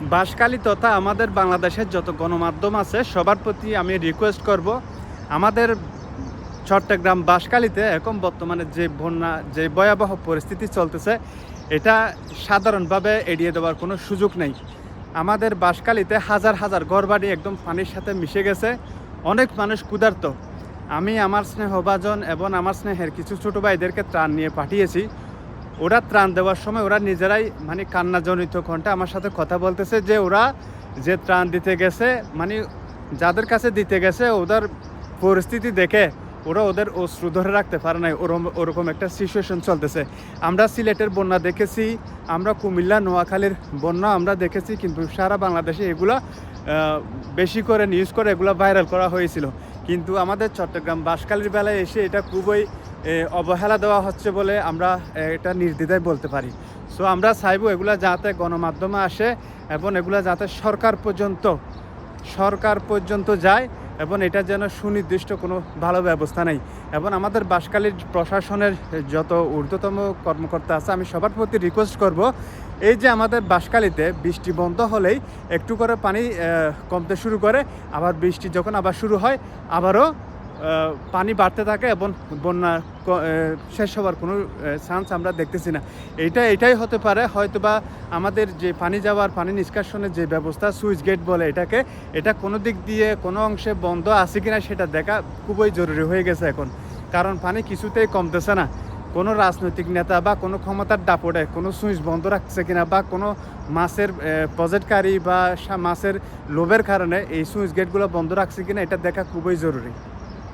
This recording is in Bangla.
বাঁশখালী তথা আমাদের বাংলাদেশের যত গণমাধ্যম আছে সবার প্রতি আমি রিকোয়েস্ট করব, আমাদের চট্টগ্রাম বাঁশখালীতে এখন বর্তমানে যে বন্যা, যে ভয়াবহ পরিস্থিতি চলতেছে, এটা সাধারণভাবে এড়িয়ে দেওয়ার কোনো সুযোগ নেই। আমাদের বাঁশখালীতে হাজার হাজার ঘরবাড়ি একদম পানির সাথে মিশে গেছে, অনেক মানুষ ক্ষুধার্ত। আমি আমার স্নেহভাজন এবং আমার স্নেহের কিছু ছোটো ভাইদেরকে ত্রাণ নিয়ে পাঠিয়েছি। ওরা ত্রাণ দেওয়ার সময় ওরা নিজেরাই মানে কান্নাজনিত কণ্ঠে আমার সাথে কথা বলতেছে যে ওরা যে ত্রাণ দিতে গেছে, মানে যাদের কাছে দিতে গেছে ওদের পরিস্থিতি দেখে ওরা ওদের অশ্রু ধরে রাখতে পারে নাই, ওরকম একটা সিচুয়েশন চলতেছে। আমরা সিলেটের বন্যা দেখেছি, আমরা কুমিল্লা নোয়াখালীর বন্যা আমরা দেখেছি, কিন্তু সারা বাংলাদেশে এগুলা বেশি করে নিউজ করে এগুলো ভাইরাল করা হয়েছিল। কিন্তু আমাদের চট্টগ্রাম বাঁশখালীর বেলায় এসে এটা খুবই অবহেলা দেওয়া হচ্ছে বলে আমরা এটা নির্দ্বিধায় বলতে পারি। সো আমরা চাইবো এগুলা যাতে গণমাধ্যমে আসে এবং এগুলা যাতে সরকার পর্যন্ত যায় এবং এটা যেন সুনির্দিষ্ট কোনো ভালো ব্যবস্থা নেই। এবং আমাদের বাঁশখালীর প্রশাসনের যত ঊর্ধ্বতম কর্মকর্তা আছে, আমি সবার প্রতি রিকোয়েস্ট করব, এই যে আমাদের বাঁশখালীতে বৃষ্টি বন্ধ হলেই একটু করে পানি কমতে শুরু করে, আবার বৃষ্টি যখন আবার শুরু হয় আবারও পানি বাড়তে থাকে এবং বন্যা শেষ হওয়ার কোনো চান্স আমরা দেখতেছি না। এটাই হতে পারে হয়তোবা আমাদের যে পানি যাওয়ার, পানি নিষ্কাশনের যে ব্যবস্থা, সুইচ গেট বলে এটাকে, এটা কোনো দিক দিয়ে কোনো অংশে বন্ধ আছে কিনা সেটা দেখা খুবই জরুরি হয়ে গেছে এখন। কারণ পানি কিছুতেই কমতেছে না। কোনো রাজনৈতিক নেতা বা কোনো ক্ষমতার দাপটে কোনো সুইচ বন্ধ রাখছে কিনা, বা কোনো মাছের প্রজেক্টকারী বা মাছের লোভের কারণে এই সুইচ গেটগুলো বন্ধ রাখছে কিনা, এটা দেখা খুবই জরুরি।